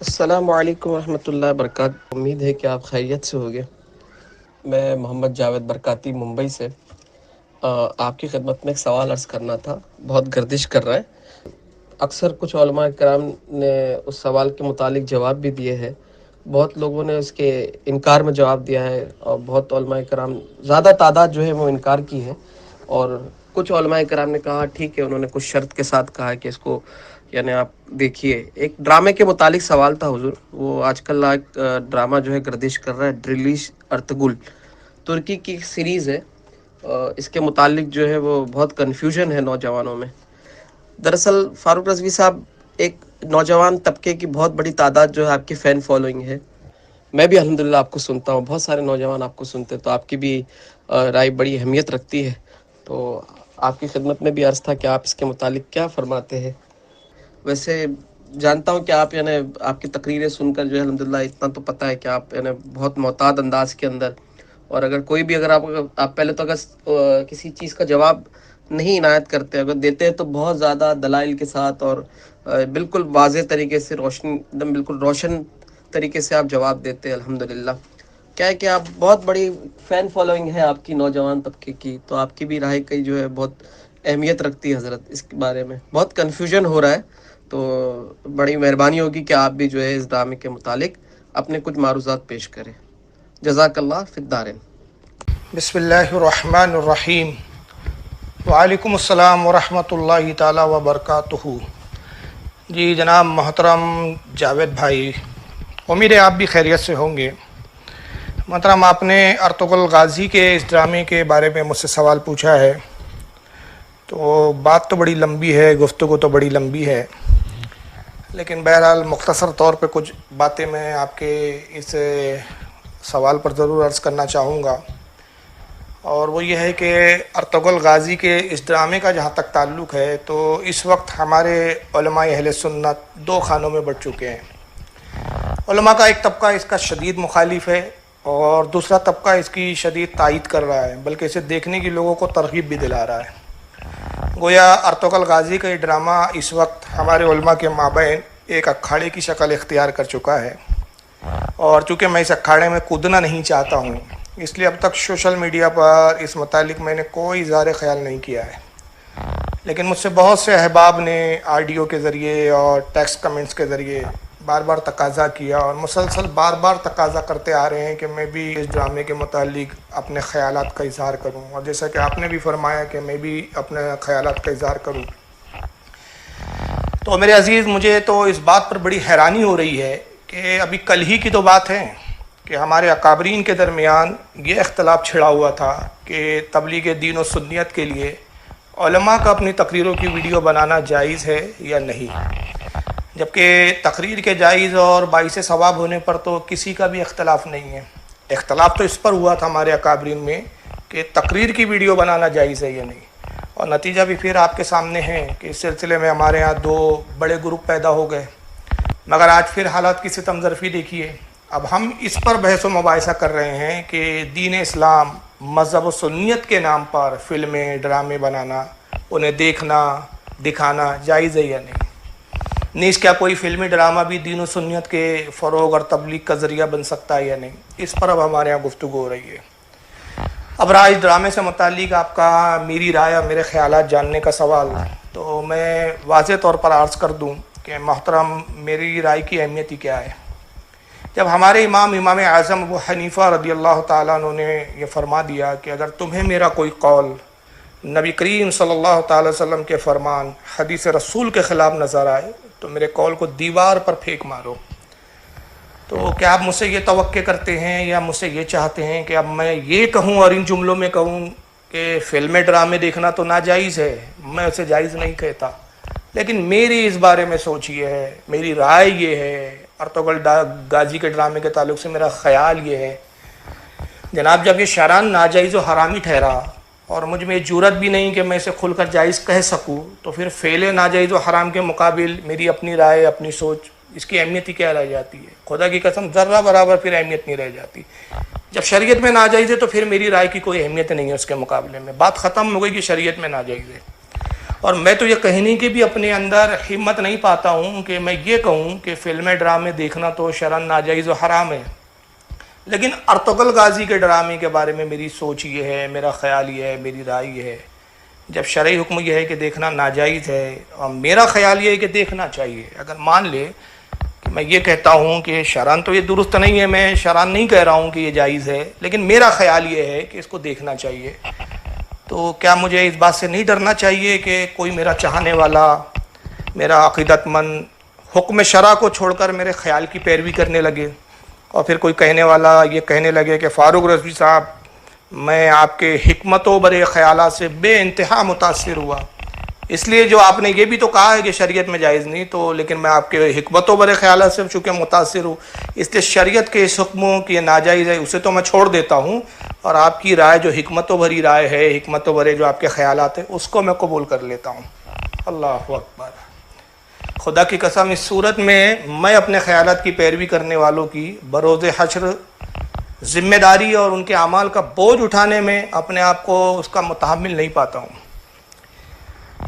السلام علیکم ورحمۃ اللہ وبرکاتہ، امید ہے کہ آپ خیریت سے ہوگے۔ میں محمد جاوید برکاتی ممبئی سے آپ کی خدمت میں ایک سوال عرض کرنا تھا، بہت گردش کر رہا ہے۔ اکثر کچھ علماء کرام نے اس سوال کے متعلق جواب بھی دیے ہیں، بہت لوگوں نے اس کے انکار میں جواب دیا ہے، اور بہت علماء کرام زیادہ تعداد جو ہے وہ انکار کی ہے، اور کچھ علماء کرام نے کہا ٹھیک ہے، انہوں نے کچھ شرط کے ساتھ کہا کہ اس کو یعنی آپ دیکھیے۔ ایک ڈرامے کے متعلق سوال تھا حضور، وہ آج کل ایک ڈرامہ جو ہے گردش کر رہا ہے، ڈریلیش ارتگل، ترکی کی ایک سیریز ہے۔ اس کے متعلق جو ہے وہ بہت کنفیوژن ہے نوجوانوں میں۔ دراصل فاروق رضوی صاحب، ایک نوجوان طبقے کی بہت بڑی تعداد جو ہے آپ کی فین فالوئنگ ہے۔ میں بھی الحمدللہ آپ کو سنتا ہوں، بہت سارے نوجوان آپ کو سنتے ہیں، تو آپ کی بھی رائے بڑی اہمیت رکھتی ہے۔ تو آپ کی خدمت میں بھی عرض تھا کہ آپ اس کے متعلق کیا فرماتے ہیں۔ ویسے جانتا ہوں کہ آپ یعنی آپ کی تقریریں سن کر جو ہے الحمدللہ اتنا تو پتہ ہے کہ آپ یعنی بہت محتاط انداز کے اندر، اور اگر کوئی بھی اگر آپ پہلے تو اگر کسی چیز کا جواب نہیں عنایت کرتے، اگر دیتے ہیں تو بہت زیادہ دلائل کے ساتھ اور بالکل واضح طریقے سے ایک دم بالکل روشن طریقے سے آپ جواب دیتے ہیں الحمدللہ۔ کیا ہے کہ آپ بہت بڑی فین فالوئنگ ہے آپ کی نوجوان طبقے کی، تو آپ کی بھی رائے کئی جو ہے بہت اہمیت رکھتی ہے حضرت۔ اس کے بارے میں بہت کنفیوژن ہو رہا ہے، تو بڑی مہربانی ہوگی کہ آپ بھی جو ہے اس ڈرامے کے متعلق اپنے کچھ معروضات پیش کریں۔ جزاک اللہ فی الدارین۔ بسم اللہ الرحمن الرحیم۔ وعلیکم السلام ورحمۃ اللہ تعالی وبرکاتہ۔ جی جناب محترم جاوید بھائی، امید ہے آپ بھی خیریت سے ہوں گے۔ محترم، آپ نے ارطغرل غازی کے اس ڈرامے کے بارے میں مجھ سے سوال پوچھا ہے، تو بات تو بڑی لمبی ہے، گفتگو تو بڑی لمبی ہے، لیکن بہرحال مختصر طور پہ کچھ باتیں میں آپ کے اس سوال پر ضرور عرض کرنا چاہوں گا، اور وہ یہ ہے کہ ارطغرل غازی کے اس ڈرامے کا جہاں تک تعلق ہے تو اس وقت ہمارے علماء اہل سنت دو خانوں میں بٹ چکے ہیں۔ علماء کا ایک طبقہ اس کا شدید مخالف ہے، اور دوسرا طبقہ اس کی شدید تائید کر رہا ہے، بلکہ اسے دیکھنے کی لوگوں کو ترغیب بھی دلا رہا ہے۔ گویا ارطغرل غازی کا یہ ڈرامہ اس وقت ہمارے علماء کے مابین ایک اکھاڑے کی شکل اختیار کر چکا ہے، اور چونکہ میں اس اکھاڑے میں کودنا نہیں چاہتا ہوں، اس لیے اب تک سوشل میڈیا پر اس متعلق میں نے کوئی اظہار خیال نہیں کیا ہے، لیکن مجھ سے بہت سے احباب نے آڈیو کے ذریعے اور ٹیکسٹ کمنٹس کے ذریعے بار بار تقاضا کیا، اور مسلسل بار بار تقاضا کرتے آ رہے ہیں کہ میں بھی اس ڈرامے کے متعلق اپنے خیالات کا اظہار کروں، اور جیسا کہ آپ نے بھی فرمایا کہ میں بھی اپنے خیالات کا اظہار کروں۔ تو میرے عزیز، مجھے تو اس بات پر بڑی حیرانی ہو رہی ہے کہ ابھی کل ہی کی تو بات ہے کہ ہمارے اکابرین کے درمیان یہ اختلاف چھڑا ہوا تھا کہ تبلیغ دین و سنیت کے لیے علماء کا اپنی تقریروں کی ویڈیو بنانا جائز ہے یا نہیں، جبکہ تقریر کے جائز اور باعث ثواب ہونے پر تو کسی کا بھی اختلاف نہیں ہے۔ اختلاف تو اس پر ہوا تھا ہمارے اکابرین میں کہ تقریر کی ویڈیو بنانا جائز ہے یا نہیں، اور نتیجہ بھی پھر آپ کے سامنے ہے کہ اس سلسلے میں ہمارے ہاں دو بڑے گروپ پیدا ہو گئے۔ مگر آج پھر حالات کی ستم ظرفی دیکھیے، اب ہم اس پر بحث و مباحثہ کر رہے ہیں کہ دین اسلام مذہب و سنیت کے نام پر فلمیں ڈرامے بنانا، انہیں دیکھنا دکھانا جائز ہے یا نہیں، نیز کیا کوئی فلمی ڈرامہ بھی دین و سنیت کے فروغ اور تبلیغ کا ذریعہ بن سکتا ہے یا نہیں، اس پر اب ہمارے یہاں گفتگو ہو رہی ہے۔ اب رہا اس ڈرامے سے متعلق آپ کا میری رائے اور میرے خیالات جاننے کا سوال، تو میں واضح طور پر عرض کر دوں کہ محترم، میری رائے کی اہمیت ہی کیا ہے۔ جب ہمارے امام اعظم ابو حنیفہ رضی اللہ تعالیٰ عنہ نے یہ فرما دیا کہ اگر تمہیں میرا کوئی قول نبی کریم صلی اللہ تعالی وسلم کے فرمان حدیث رسول کے خلاف نظر آئے تو میرے قول کو دیوار پر پھینک مارو، تو کیا آپ مجھ سے یہ توقع کرتے ہیں یا مجھ سے یہ چاہتے ہیں کہ اب میں یہ کہوں اور ان جملوں میں کہوں کہ فلمیں ڈرامے دیکھنا تو ناجائز ہے؟ میں اسے جائز نہیں کہتا، لیکن میری اس بارے میں سوچ یہ ہے، میری رائے یہ ہے، ارطغرل غازی کے ڈرامے کے تعلق سے میرا خیال یہ ہے جناب، جب یہ شرعاً ناجائز و حرامی ٹھہرا اور مجھ میں جرأت بھی نہیں کہ میں اسے کھل کر جائز کہہ سکوں، تو پھر فعل ناجائز و حرام کے مقابل میری اپنی رائے، اپنی سوچ، اس کی اہمیت ہی کیا رہ جاتی ہے؟ خدا کی قسم ذرہ برابر پھر اہمیت نہیں رہ جاتی۔ جب شریعت میں ناجائز ہے تو پھر میری رائے کی کوئی اہمیت نہیں ہے اس کے مقابلے میں، بات ختم ہو گئی کہ شریعت میں ناجائز ہے۔ اور میں تو یہ کہنے کی بھی اپنے اندر ہمت نہیں پاتا ہوں کہ میں یہ کہوں کہ فلمیں ڈرامے دیکھنا تو شرعاً ناجائز و حرام ہے، لیکن ارطغرل غازی کے ڈرامے کے بارے میں میری سوچ یہ ہے، میرا خیال یہ ہے، میری رائے یہ ہے، جب شرعی حکم یہ ہے کہ دیکھنا ناجائز ہے اور میرا خیال یہ ہے کہ دیکھنا چاہیے، اگر مان لے کہ میں یہ کہتا ہوں کہ شرعاً تو یہ درست نہیں ہے، میں شرعاً نہیں کہہ رہا ہوں کہ یہ جائز ہے، لیکن میرا خیال یہ ہے کہ اس کو دیکھنا چاہیے، تو کیا مجھے اس بات سے نہیں ڈرنا چاہیے کہ کوئی میرا چاہنے والا، میرا عقیدت مند حکم شرع کو چھوڑ کر میرے خیال کی پیروی کرنے لگے، اور پھر کوئی کہنے والا یہ کہنے لگے کہ فاروق رضوی صاحب میں آپ کے حکمت و برے خیالات سے بے انتہا متاثر ہوا، اس لیے جو آپ نے یہ بھی تو کہا ہے کہ شریعت میں جائز نہیں، تو لیکن میں آپ کے حکمت و برے خیالات سے چونکہ متاثر ہوں، اس لیے شریعت کے اس حکموں کی ناجائز ہے اسے تو میں چھوڑ دیتا ہوں، اور آپ کی رائے جو حکمت و بھری رائے ہے، حکمت و برے جو آپ کے خیالات ہیں، اس کو میں قبول کر لیتا ہوں۔ اللہ اکبر! خدا کی قسم اس صورت میں اپنے خیالات کی پیروی کرنے والوں کی بروز حشر ذمہ داری اور ان کے اعمال کا بوجھ اٹھانے میں اپنے آپ کو اس کا متحمل نہیں پاتا ہوں۔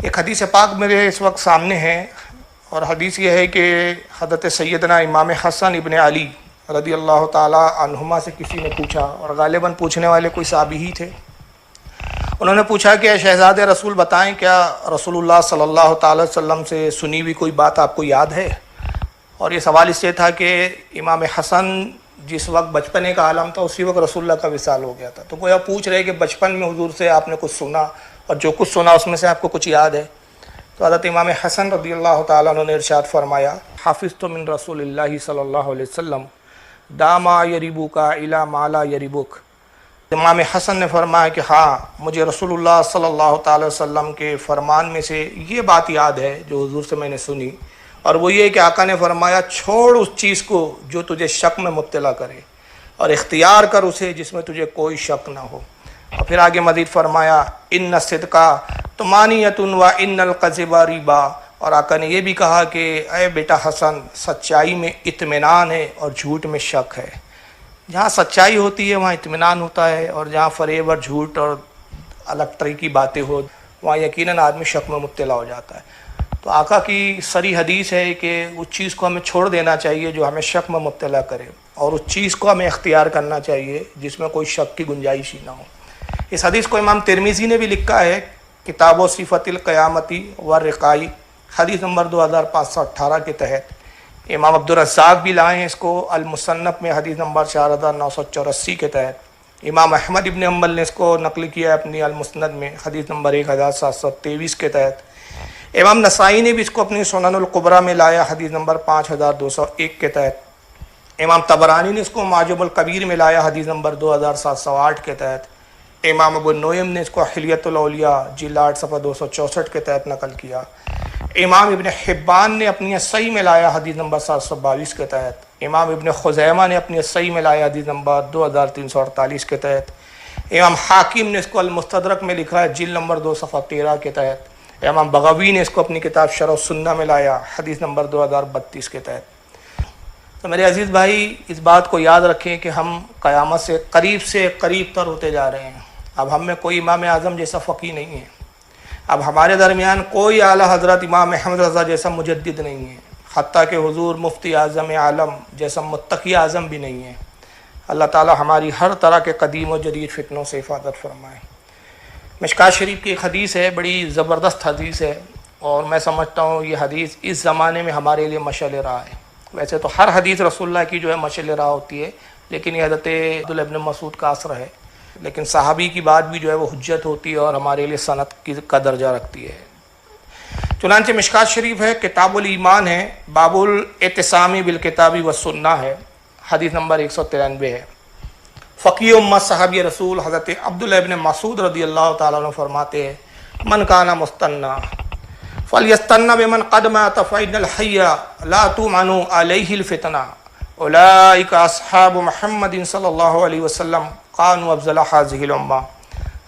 ایک حدیث پاک میرے اس وقت سامنے ہے، اور حدیث یہ ہے کہ حضرت سیدنا امام حسن ابن علی رضی اللہ تعالی عنہما سے کسی نے پوچھا، اور غالباً پوچھنے والے کوئی صحابی ہی تھے، انہوں نے پوچھا کہ شہزاد رسول بتائیں کیا رسول اللہ صلی اللہ تعالی وسلم سے سنی ہوئی کوئی بات آپ کو یاد ہے؟ اور یہ سوال اس سے تھا کہ امام حسن جس وقت بچپنے کا عالم تھا اسی وقت رسول اللہ کا وصال ہو گیا تھا، تو گویا پوچھ رہے کہ بچپن میں حضور سے آپ نے کچھ سنا، اور جو کچھ سنا اس میں سے آپ کو کچھ یاد ہے؟ تو حضرت امام حسن رضی اللہ تعالیٰ عنہ نے ارشاد فرمایا، حافظت من رسول اللہ صلی اللہ علیہ وسلم داما یریبوک الی ما لا یریبوک۔ امام حسن نے فرمایا کہ ہاں مجھے رسول اللہ صلی اللہ تعالی وسلم کے فرمان میں سے یہ بات یاد ہے جو حضور سے میں نے سنی، اور وہ یہ کہ آقا نے فرمایا چھوڑ اس چیز کو جو تجھے شک میں مبتلا کرے، اور اختیار کر اسے جس میں تجھے کوئی شک نہ ہو۔ اور پھر آگے مزید فرمایا ان الصدقہ طمانینۃ و ان الکذب ریبا، اور آقا نے یہ بھی کہا کہ اے بیٹا حسن سچائی میں اطمینان ہے اور جھوٹ میں شک ہے۔ جہاں سچائی ہوتی ہے وہاں اطمینان ہوتا ہے، اور جہاں فریب اور جھوٹ اور الگ طرح کی باتیں ہو وہاں یقیناً آدمی شک میں مبتلا ہو جاتا ہے۔ تو آقا کی صریح حدیث ہے کہ اس چیز کو ہمیں چھوڑ دینا چاہیے جو ہمیں شک میں مبتلا کرے، اور اس چیز کو ہمیں اختیار کرنا چاہیے جس میں کوئی شک کی گنجائش ہی نہ ہو۔ اس حدیث کو امام ترمذی نے بھی لکھا ہے کتاب و صفت القیامتی والرقائی حدیث نمبر 2518 کے تحت۔ امام عبدالرزاق بھی لائے ہیں اس کو المصنف میں حدیث نمبر 4984 کے تحت۔ امام احمد ابن حنبل نے اس کو نقل کیا ہے اپنی المسند میں حدیث نمبر 1723 کے تحت۔ امام نسائی نے بھی اس کو اپنی سنن القبریٰ میں لایا حدیث نمبر 5201 کے تحت۔ امام طبرانی نے اس کو معجم الکبیر میں لایا حدیث نمبر 2708 کے تحت۔ امام ابو نعیم نے اس کو حلیۃ الاولیاء جلد 8 صفحہ 264 کے تحت نقل کیا۔ امام ابن حبان نے اپنی صحیح میں لایا حدیث نمبر 722 کے تحت۔ امام ابن خزیمہ نے اپنی صحیح میں لایا حدیث نمبر 2348 کے تحت۔ امام حاکم نے اس کو المستدرک میں لکھا ہے جلد نمبر 2 صفحہ 13 کے تحت۔ امام بغوی نے اس کو اپنی کتاب شرح السنہ میں لایا حدیث نمبر 2032 کے تحت۔ تو میرے عزیز بھائی اس بات کو یاد رکھیں کہ ہم قیامت سے قریب تر ہوتے جا رہے ہیں۔ اب ہم میں کوئی امام اعظم جیسا فقیہ نہیں ہے، اب ہمارے درمیان کوئی اعلیٰ حضرت امام احمد رضا جیسا مجدد نہیں ہے، حتیٰ کہ حضور مفتی اعظم عالم جیسا متقی اعظم بھی نہیں ہے۔ اللہ تعالی ہماری ہر طرح کے قدیم و جدید فتنوں سے حفاظت فرمائے۔ مشکوٰۃ شریف کی ایک حدیث ہے، بڑی زبردست حدیث ہے، اور میں سمجھتا ہوں یہ حدیث اس زمانے میں ہمارے لیے مشعل راہ ہے۔ ویسے تو ہر حدیث رسول اللہ کی جو ہے مشعل راہ ہوتی ہے، لیکن یہ حضرت عبداللہ ابن مسعود کا اثر ہے، لیکن صحابی کی بات بھی جو ہے وہ حجت ہوتی ہے اور ہمارے لیے سند کا درجہ رکھتی ہے۔ چنانچہ مشکوٰۃ شریف ہے، کتاب الایمان ہے، باب الاعتصام بالکتاب والسنہ ہے، حدیث نمبر 193 ہے۔ فقیہ امت صحابی رسول حضرت عبداللہ ابن مسعود رضی اللہ تعالیٰ عنہ فرماتے ہیں من کان مستنا فلیستن بمن قد مات فإن الحی لا تؤمن علیہ الفتنہ اولئک اصحاب محمد صلی اللہ علیہ وسلم قانوا افضل هذه الامہ۔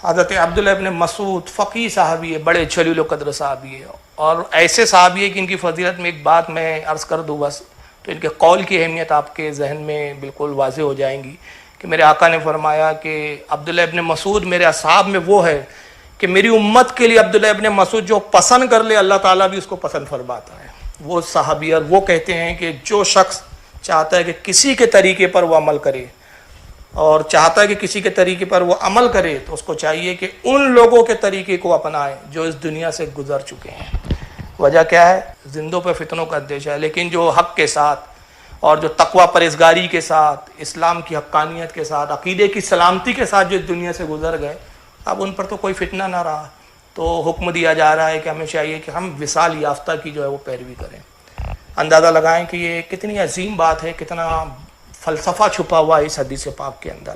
حضرت عبداللہ ابن مسعود فقیہ صحابی ہے، بڑے جلیل و قدر صحابی ہے، اور ایسے صحابی ہے کہ ان کی فضیلت میں ایک بات میں عرض کر دوں بس، تو ان کے قول کی اہمیت آپ کے ذہن میں بالکل واضح ہو جائیں گی کہ میرے آقا نے فرمایا کہ عبداللہ ابن مسعود میرے اصحاب میں وہ ہے کہ میری امت کے لیے عبداللہ ابن مسعود جو پسند کر لے اللہ تعالیٰ بھی اس کو پسند فرماتا ہے. وہ صحابی اور وہ کہتے ہیں کہ جو شخص چاہتا ہے کہ کسی کے طریقے پر وہ عمل کرے اور چاہتا ہے کہ کسی کے طریقے پر وہ عمل کرے تو اس کو چاہیے کہ ان لوگوں کے طریقے کو اپنائے جو اس دنیا سے گزر چکے ہیں. وجہ کیا ہے؟ زندوں پہ فتنوں کا اندیشہ ہے. لیکن جو حق کے ساتھ اور جو تقوی پرہیزگاری کے ساتھ، اسلام کی حقانیت کے ساتھ، عقیدے کی سلامتی کے ساتھ جو اس دنیا سے گزر گئے، اب ان پر تو کوئی فتنہ نہ رہا. تو حکم دیا جا رہا ہے کہ ہمیں چاہیے کہ ہم وصال یافتہ کی جو ہے وہ پیروی کریں. اندازہ لگائیں کہ یہ کتنی عظیم بات ہے، کتنا فلسفہ چھپا ہوا ہے اس حدیث پاک کے اندر.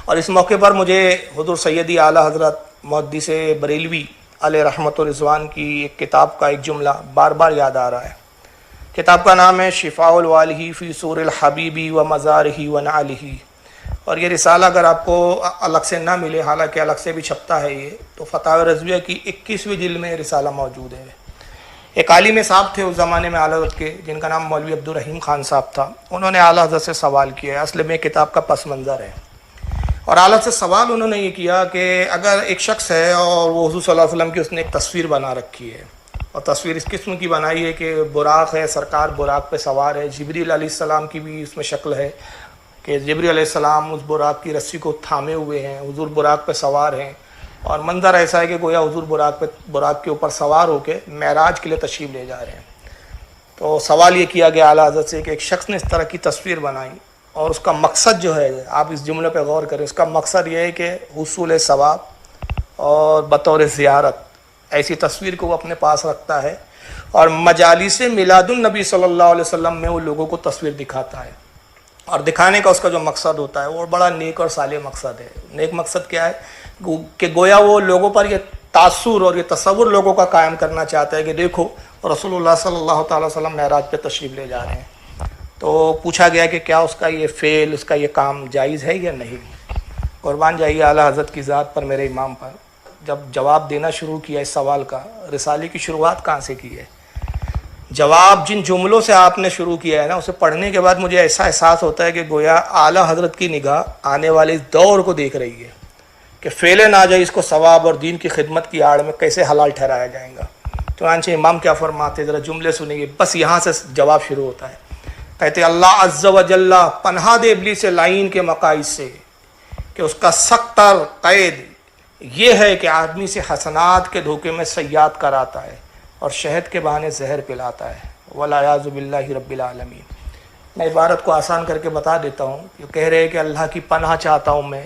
اور اس موقع پر مجھے حضور سیدی اعلیٰ حضرت محدث بریلوی علیہ رحمت و رضوان کی ایک کتاب کا ایک جملہ بار بار یاد آ رہا ہے. کتاب کا نام ہے شفاء الوالہ فی سور الحبیبی و مزارہ و نعلہ. اور یہ رسالہ اگر آپ کو الگ سے نہ ملے، حالانکہ الگ سے بھی چھپتا ہے یہ، تو فتاوی رضویہ کی 21ویں جلد میں یہ رسالہ موجود ہے. ایک عالم صاحب تھے اس زمانے میں اعلیٰ حضرت کے، جن کا نام مولوی عبدالرحیم خان صاحب تھا. انہوں نے اعلیٰ حضرت سے سوال کیا ہے، اصل میں کتاب کا پس منظر ہے. اور اعلیٰ سے سوال انہوں نے یہ کیا کہ اگر ایک شخص ہے اور وہ حضور صلی اللہ علیہ وسلم کی اس نے ایک تصویر بنا رکھی ہے، اور تصویر اس قسم کی بنائی ہے کہ براق ہے، سرکار براق پہ سوار ہے، جبریل علیہ السلام کی بھی اس میں شکل ہے کہ جبریل علیہ السلام اس براق کی رسی کو تھامے ہوئے ہیں، حضور براق پہ سوار ہیں، اور منظر ایسا ہے کہ گویا حضور براق کے اوپر سوار ہو کے معراج کے لیے تشریف لے جا رہے ہیں. تو سوال یہ کیا گیا اعلیٰ حضرت سے کہ ایک شخص نے اس طرح کی تصویر بنائی اور اس کا مقصد جو ہے، آپ اس جملے پہ غور کریں، اس کا مقصد یہ ہے کہ حصول ثواب اور بطور زیارت ایسی تصویر کو وہ اپنے پاس رکھتا ہے اور مجالس میلاد النبی صلی اللہ علیہ وسلم میں وہ لوگوں کو تصویر دکھاتا ہے. اور دکھانے کا اس کا جو مقصد ہوتا ہے وہ بڑا نیک اور صالح مقصد ہے. نیک مقصد کیا ہے کہ گویا وہ لوگوں پر یہ تاثر اور یہ تصور لوگوں کا قائم کرنا چاہتا ہے کہ دیکھو رسول اللہ صلی اللہ تعالی وسلم معراج پہ تشریف لے جا رہے ہیں. تو پوچھا گیا کہ کیا اس کا یہ فعل، اس کا یہ کام جائز ہے یا نہیں. قربان جائیے اعلیٰ حضرت کی ذات پر، میرے امام پر. جب جواب دینا شروع کیا اس سوال کا، رسالے کی شروعات کہاں سے کی ہے، جواب جن جملوں سے آپ نے شروع کیا ہے نا، اسے پڑھنے کے بعد مجھے ایسا احساس ہوتا ہے کہ گویا اعلیٰ حضرت کی نگاہ آنے والے اس دور کو دیکھ رہی ہے کہ فعل ناجائز کو ثواب اور دین کی خدمت کی آڑ میں کیسے حلال ٹھہرایا جائے گا. چنانچہ امام کیا فرماتے، ذرا جملے سنیں گے، بس یہاں سے جواب شروع ہوتا ہے. کہتے اللہ عز و جل پناہ دے ابلیس لعین کے مقاصد سے کہ اس کا سخت تر قید یہ ہے کہ آدمی سے حسنات کے دھوکے میں صیاد کراتا ہے اور شہد کے بہانے زہر پلاتا ہے. والعیاذ باللہ رب العالمین. میں عبارت کو آسان کر کے بتا دیتا ہوں. یہ کہہ رہے ہیں کہ اللہ کی پناہ چاہتا ہوں میں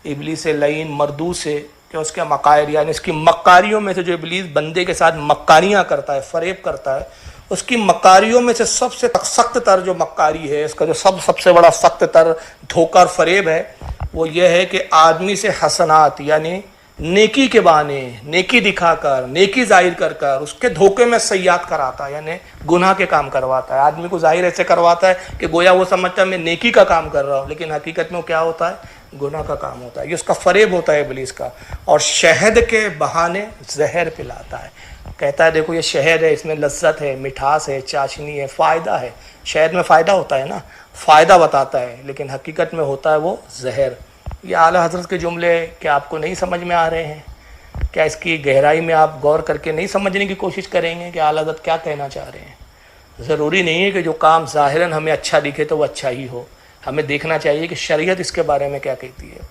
ابلیس لعین مردو سے، کہ اس کے مکائر یعنی اس کی مکاریوں میں سے، جو ابلیس بندے کے ساتھ مکاریاں کرتا ہے، فریب کرتا ہے، اس کی مکاریوں میں سے سب سے سخت تر جو مکاری ہے، اس کا جو سب سے بڑا سخت تر دھوکہ اور فریب ہے، وہ یہ ہے کہ آدمی سے حسنات یعنی نیکی کے بہانے، نیکی دکھا کر، نیکی ظاہر کر کر اس کے دھوکے میں صیاد کراتا ہے، یعنی گناہ کے کام کرواتا ہے. آدمی کو ظاہر ایسے کرواتا ہے کہ گویا وہ سمجھتا ہے میں نیکی کا کام کر رہا ہوں، لیکن حقیقت میں وہ کیا ہوتا ہے، گناہ کا کام ہوتا ہے. یہ اس کا فریب ہوتا ہے ابلیس کا. اور شہد کے بہانے زہر پلاتا ہے. کہتا ہے دیکھو یہ شہد ہے، اس میں لذت ہے، مٹھاس ہے، چاشنی ہے، فائدہ ہے. شہد میں فائدہ ہوتا ہے نا، فائدہ بتاتا ہے، لیکن حقیقت میں ہوتا ہے وہ زہر. یہ اعلیٰ حضرت کے جملے کیا آپ کو نہیں سمجھ میں آ رہے ہیں؟ کیا اس کی گہرائی میں آپ غور کر کے نہیں سمجھنے کی کوشش کریں گے کہ اعلیٰ حضرت کیا کہنا چاہ رہے ہیں؟ ضروری نہیں ہے کہ جو کام ظاہراً ہمیں اچھا دکھے تو وہ اچھا ہی ہو. ہمیں دیکھنا چاہیے کہ شریعت اس کے بارے میں کیا کہتی ہے.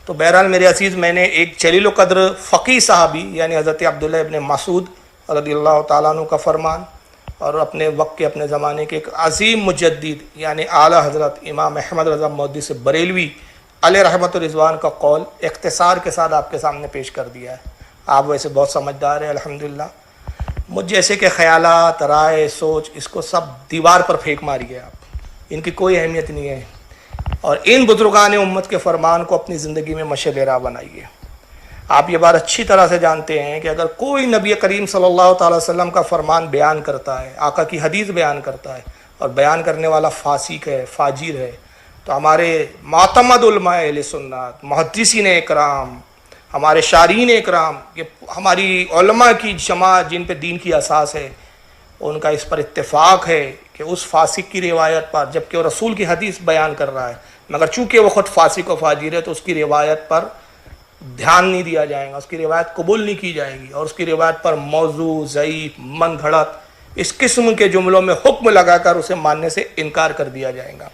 تو بہرحال میرے عزیز، میں نے ایک جلیل و قدر فقیہ صحابی یعنی حضرت عبداللہ ابن مسعود رضی اللہ تعالیٰ عنہ کا فرمان، اور اپنے وقت کے، اپنے زمانے کے ایک عظیم مجدد یعنی اعلیٰ حضرت امام احمد رضا محدث بریلوی علیہ رحمت الرضوان کا قول اختصار کے ساتھ آپ کے سامنے پیش کر دیا ہے. آپ ویسے بہت سمجھدار ہیں الحمدللہ. مجھ جیسے کہ خیالات، رائے، سوچ، اس کو سب دیوار پر پھینک ماری ہے آپ، ان کی کوئی اہمیت نہیں ہے. اور ان بزرگان امت کے فرمان کو اپنی زندگی میں مشعل راہ بنائیے. آپ یہ بات اچھی طرح سے جانتے ہیں کہ اگر کوئی نبی کریم صلی اللہ تعالی وسلم کا فرمان بیان کرتا ہے، آقا کی حدیث بیان کرتا ہے، اور بیان کرنے والا فاسق ہے، فاجر ہے، تو ہمارے معتمد علماء اہل سنت، محدثین اکرام، ہمارے شارحین اکرام، یہ ہماری علماء کی جماعت جن پہ دین کی اساس ہے، ان کا اس پر اتفاق ہے کہ اس فاسق کی روایت پر، جبکہ وہ رسول کی حدیث بیان کر رہا ہے، مگر چونکہ وہ خود فاسق و فاجر ہے تو اس کی روایت پر دھیان نہیں دیا جائے گا، اس کی روایت قبول نہیں کی جائے گی، اور اس کی روایت پر موضوع، ضعیف، من گھڑت اس قسم کے جملوں میں حکم لگا کر اسے ماننے سے انکار کر دیا جائے گا۔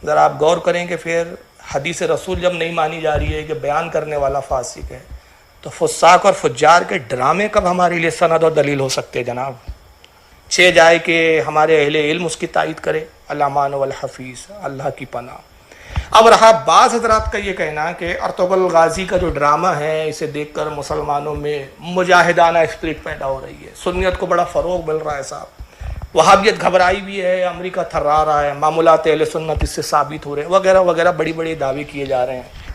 ذرا آپ غور کریں کہ پھر حدیث رسول جب نہیں مانی جا رہی ہے کہ بیان کرنے والا فاسق ہے، تو فساق اور فجار کے ڈرامے کب ہمارے لیے سند اور دلیل ہو سکتے ہیں جناب؟ چھ جائے کہ ہمارے اہل علم اس کی تائید کرے، الامان والحفیظ، اللہ کی پناہ۔ اب رہا بعض حضرات کا یہ کہنا کہ ارطغرل غازی کا جو ڈرامہ ہے اسے دیکھ کر مسلمانوں میں مجاہدانہ اسپرٹ پیدا ہو رہی ہے، سنیت کو بڑا فروغ مل رہا ہے صاحب، وہابیت گھبرائی بھی ہے، امریکہ تھرا رہا ہے، معمولات اہل سنت اس سے ثابت ہو رہے ہیں، وغیرہ وغیرہ بڑی بڑی دعوے کیے جا رہے ہیں۔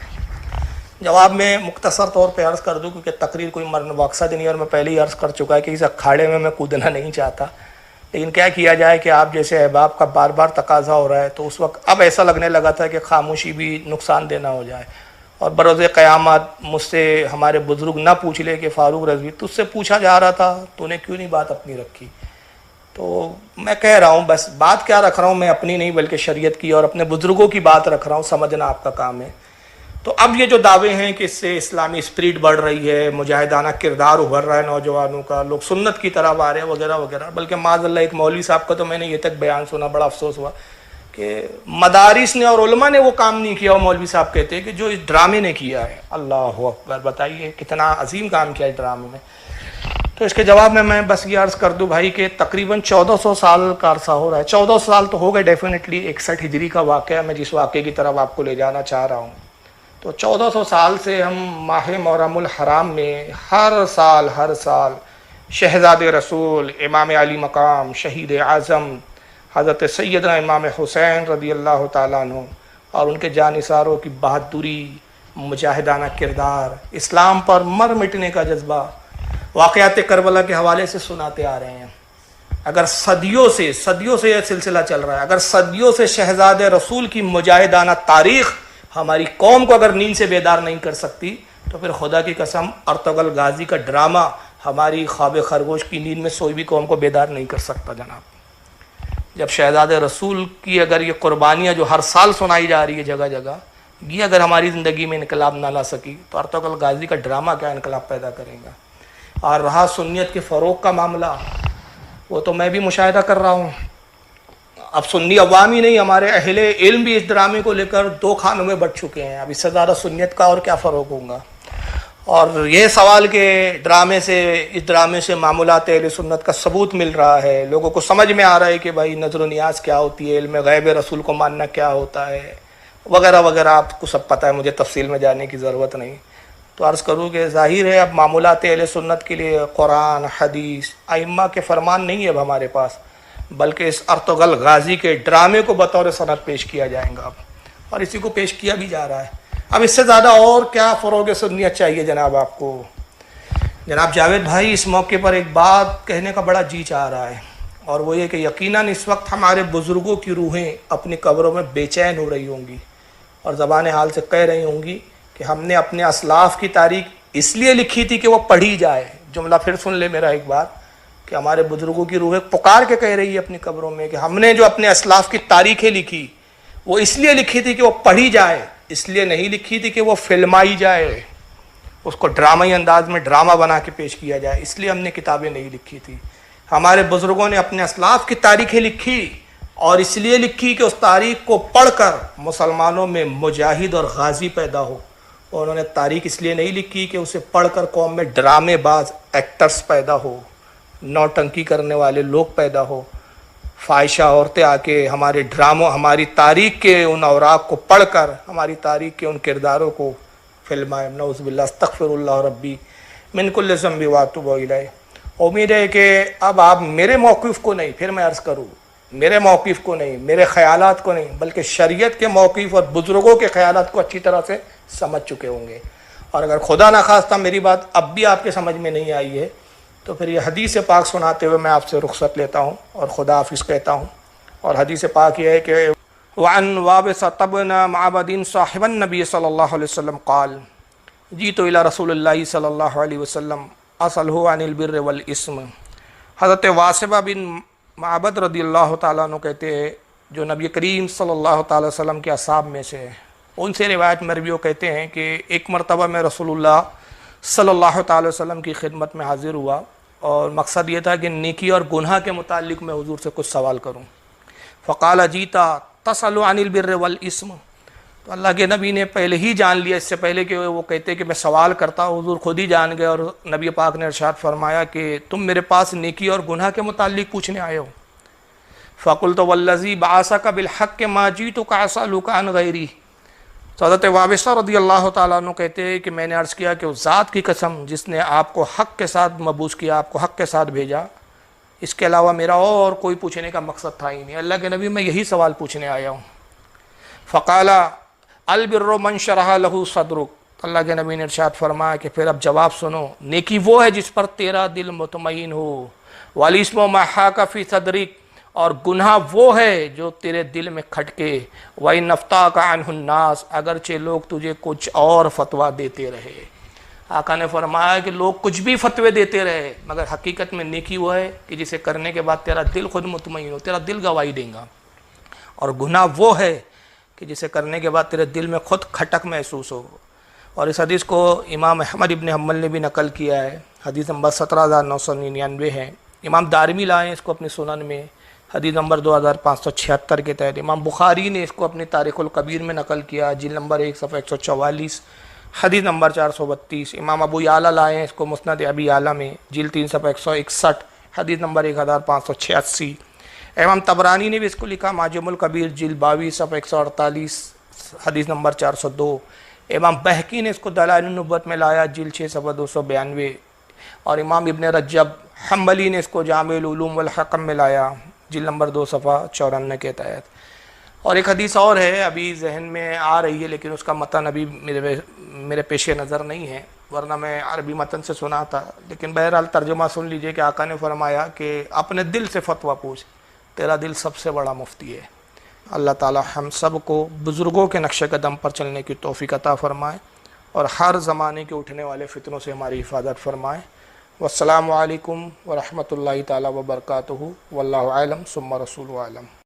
جواب میں مختصر طور پہ عرض کر دوں، کیونکہ تقریر کوئی مقصد نہیں، اور میں پہلے ہی عرض کر چکا ہے کہ اس اکھاڑے میں کودنا نہیں چاہتا، لیکن کیا کیا جائے کہ آپ جیسے احباب کا بار بار تقاضا ہو رہا ہے، تو اس وقت اب ایسا لگنے لگا تھا کہ خاموشی بھی نقصان دینا ہو جائے، اور بروز قیامت مجھ سے ہمارے بزرگ نہ پوچھ لے کہ فاروق رضوی تجھ سے پوچھا جا رہا تھا تو نے کیوں نہیں بات اپنی رکھی۔ تو میں کہہ رہا ہوں، بس بات کیا رکھ رہا ہوں میں، اپنی نہیں بلکہ شریعت کی اور اپنے بزرگوں کی بات رکھ رہا ہوں، سمجھنا آپ کا کام ہے۔ تو اب یہ جو دعوے ہیں کہ اس سے اسلامی اسپرٹ بڑھ رہی ہے، مجاہدانہ کردار ابھر رہا ہے نوجوانوں کا، لوگ سنت کی طرف آ رہے ہیں وغیرہ وغیرہ، بلکہ معاذ اللہ ایک مولوی صاحب کا تو میں نے یہ تک بیان سنا، بڑا افسوس ہوا کہ مدارس نے اور علماء نے وہ کام نہیں کیا، وہ مولوی صاحب کہتے ہیں کہ جو اس ڈرامے نے کیا ہے۔ اللہ اکبر، بتائیے کتنا عظیم کام کیا اس ڈرامے میں۔ تو اس کے جواب میں بس یہ عرض کر دوں بھائی کہ تقریباً 1400 سال کا عرصہ ہو رہا ہے، 1400 سال تو ہو گئے ڈیفینیٹلی، 61 ہجری کا واقعہ، میں جس واقعے کی طرف آپ کو لے جانا چاہ رہا ہوں۔ تو 1400 سال سے ہم ماہ محرم الحرام میں ہر سال شہزاد رسول، امام علی مقام، شہید اعظم حضرت سیدنا امام حسین رضی اللہ تعالیٰ عنہ اور ان کے جانثاروں کی بہادری، مجاہدانہ کردار، اسلام پر مر مٹنے کا جذبہ، واقعات کربلا کے حوالے سے سناتے آ رہے ہیں۔ اگر صدیوں سے یہ سلسلہ چل رہا ہے، اگر صدیوں سے شہزاد رسول کی مجاہدانہ تاریخ ہماری قوم کو اگر نیند سے بیدار نہیں کر سکتی، تو پھر خدا کی قسم ارطغرل غازی کا ڈرامہ ہماری خواب خرگوش کی نیند میں سوئی بھی قوم کو بیدار نہیں کر سکتا جناب۔ جب شہزاد رسول کی اگر یہ قربانیاں جو ہر سال سنائی جا رہی ہے جگہ جگہ، یہ اگر ہماری زندگی میں انقلاب نہ لا سکی، تو ارطغرل غازی کا ڈرامہ کیا انقلاب پیدا کرے گا۔ اور رہا سنیت کے فروغ کا معاملہ، وہ تو میں بھی مشاہدہ کر رہا ہوں، اب سنی عوام ہی نہیں، ہمارے اہل علم بھی اس ڈرامے کو لے کر دو خانوں میں بٹ چکے ہیں۔ اب اس سے زیادہ سنیت کا اور کیا فروغ ہوگا؟ اور یہ سوال کہ اس ڈرامے سے معمولات اہل سنت کا ثبوت مل رہا ہے، لوگوں کو سمجھ میں آ رہا ہے کہ بھائی نظر و نیاز کیا ہوتی ہے، علم غیب رسول کو ماننا کیا ہوتا ہے، وغیرہ وغیرہ، آپ کو سب پتہ ہے، مجھے تفصیل میں جانے کی ضرورت نہیں۔ تو عرض کروں کہ ظاہر ہے اب معمولات اہل سنت کے لیے قرآن، حدیث، ائمہ کے فرمان نہیں ہے اب ہمارے پاس، بلکہ اس ارطغرل غازی کے ڈرامے کو بطور سند پیش کیا جائے گا اب، اور اسی کو پیش کیا بھی جا رہا ہے۔ اب اس سے زیادہ اور کیا فروغ سنیت چاہیے جناب آپ کو؟ جناب جاوید بھائی، اس موقع پر ایک بات کہنے کا بڑا جی چاہ رہا ہے، اور وہ یہ کہ یقیناً اس وقت ہمارے بزرگوں کی روحیں اپنی قبروں میں بے چین ہو رہی ہوں گی، اور زبان حال سے کہہ رہی ہوں گی کہ ہم نے اپنے اسلاف کی تاریخ اس لیے لکھی تھی کہ وہ پڑھی جائے۔ جملہ پھر سن لے میرا ایک بار، کہ ہمارے بزرگوں کی روحیں پکار کے کہہ رہی ہے اپنی قبروں میں کہ ہم نے جو اپنے اسلاف کی تاریخیں لکھی وہ اس لیے لکھی تھی کہ وہ پڑھی جائے، اس لیے نہیں لکھی تھی کہ وہ فلمائی جائے، اس کو ڈرامائی انداز میں ڈرامہ بنا کے پیش کیا جائے، اس لیے ہم نے کتابیں نہیں لکھی تھی۔ ہمارے بزرگوں نے اپنے اسلاف کی تاریخیں لکھی، اور اس لیے لکھی کہ اس تاریخ کو پڑھ کر مسلمانوں میں مجاہد اور غازی پیدا ہو، اور انہوں نے تاریخ اس لیے نہیں لکھی کہ اسے پڑھ کر قوم میں ڈرامے باز ایکٹرز پیدا ہو، نوٹنکی کرنے والے لوگ پیدا ہو، فاحشہ عورتیں آ کے ہمارے ڈراموں، ہماری تاریخ کے ان اوراق کو پڑھ کر ہماری تاریخ کے ان کرداروں کو فلمائیں۔ نعوذ باللہ، استغفر اللہ ربی من کل ذنب واتوب الیہ۔ امید ہے کہ اب آپ میرے موقف کو نہیں، پھر میں عرض کروں، میرے موقف کو نہیں، میرے خیالات کو نہیں، بلکہ شریعت کے موقف اور بزرگوں کے خیالات کو اچھی طرح سے سمجھ چکے ہوں گے۔ اور اگر خدا نخواستہ میری بات اب بھی آپ کے سمجھ میں نہیں آئی ہے، تو پھر یہ حدیث پاک سناتے ہوئے میں آپ سے رخصت لیتا ہوں اور خدا حافظ کہتا ہوں۔ اور حدیث پاک یہ ہے کہ وعن وابصة بن معبد صاحب النبی صلی اللہ علیہ وسلم قال جیت الی رسول اللہ صلی اللہ علیہ وسلم اسألہ عن البر والاسم۔ حضرت واسبہ بن معبد رضی اللہ تعالیٰ عنہ کہتے ہیں، جو نبی کریم صلی اللہ تعالیٰ وسلم کے اصحاب میں سے، ان سے روایت مروی وہ کہتے ہیں کہ ایک مرتبہ میں رسول اللہ صلی اللہ تعالی وسلم کی خدمت میں حاضر ہوا اور مقصد یہ تھا کہ نیکی اور گناہ کے متعلق میں حضور سے کچھ سوال کروں. فقال جیتا تسأل عن البر والاسم. تو اللہ کے نبی نے پہلے ہی جان لیا، اس سے پہلے کہ وہ کہتے کہ میں سوال کرتا ہوں، حضور خود ہی جان گئے اور نبی پاک نے ارشاد فرمایا کہ تم میرے پاس نیکی اور گناہ کے متعلق پوچھنے آئے ہو. فقلت والذی بعثک بالحق ما جئتک اسألک عن غیری. تو حضرت وابصہ رضی اللہ تعالیٰ عنہ کہتے ہیں کہ میں نے عرض کیا کہ اس ذات کی قسم جس نے آپ کو حق کے ساتھ مبعوث کیا، آپ کو حق کے ساتھ بھیجا، اس کے علاوہ میرا اور کوئی پوچھنے کا مقصد تھا ہی نہیں. اللہ کے نبی میں یہی سوال پوچھنے آیا ہوں. فقال البر من شرح لہ صدرک. اللہ کے نبی نے ارشاد فرمایا کہ پھر اب جواب سنو، نیکی وہ ہے جس پر تیرا دل مطمئن ہو. والاسم ما حاک فی صدرک. اور گناہ وہ ہے جو تیرے دل میں کھٹکے. وَإِنْ أَفْتَاكَ عَنْهُ النَّاسِ. اگرچہ لوگ تجھے کچھ اور فتویٰ دیتے رہے. آقا نے فرمایا کہ لوگ کچھ بھی فتوے دیتے رہے، مگر حقیقت میں نیکی وہ ہے کہ جسے کرنے کے بعد تیرا دل خود مطمئن ہو، تیرا دل گواہی دے گا. اور گناہ وہ ہے کہ جسے کرنے کے بعد تیرے دل میں خود کھٹک محسوس ہو. اور اس حدیث کو امام احمد ابن حنبل نے بھی نقل کیا ہے، حدیث نمبر 17999 ہے. امام دارمی لائے اس کو اپنی سنن میں حدیث نمبر 2576 کے تحت. امام بخاری نے اس کو اپنی تاریخ الکبیر میں نقل کیا، جلد نمبر 1 صفحہ 144 حدیث نمبر 432. امام ابو یعلا لائے اس کو مسند ابی یعلا میں جلد 3 صفحہ 161 حدیث نمبر 1586. امام طبرانی نے بھی اس کو لکھا معجم الکبیر جلد 22 صفحہ 148 حدیث نمبر 402. امام بہقی نے اس کو دلائل النبوت میں لایا جلد 6 صفحہ 292. اور امام ابن رجب حنبلی نے اس کو جامع العلوم والحکم میں لایا جلد نمبر 2 صفحہ 94 کے تحت. اور ایک حدیث اور ہے ابھی ذہن میں آ رہی ہے لیکن اس کا متن ابھی میرے پیش نظر نہیں ہے، ورنہ میں عربی متن سے سنا تھا. لیکن بہرحال ترجمہ سن لیجئے کہ آقا نے فرمایا کہ اپنے دل سے فتویٰ پوچھ، تیرا دل سب سے بڑا مفتی ہے. اللہ تعالی ہم سب کو بزرگوں کے نقش قدم پر چلنے کی توفیق عطا فرمائے اور ہر زمانے کے اٹھنے والے فتنوں سے ہماری حفاظت فرمائے. والسلام علیکم ورحمۃ اللہ تعالی وبرکاتہ. واللہ اعلم ثم رسول عالم.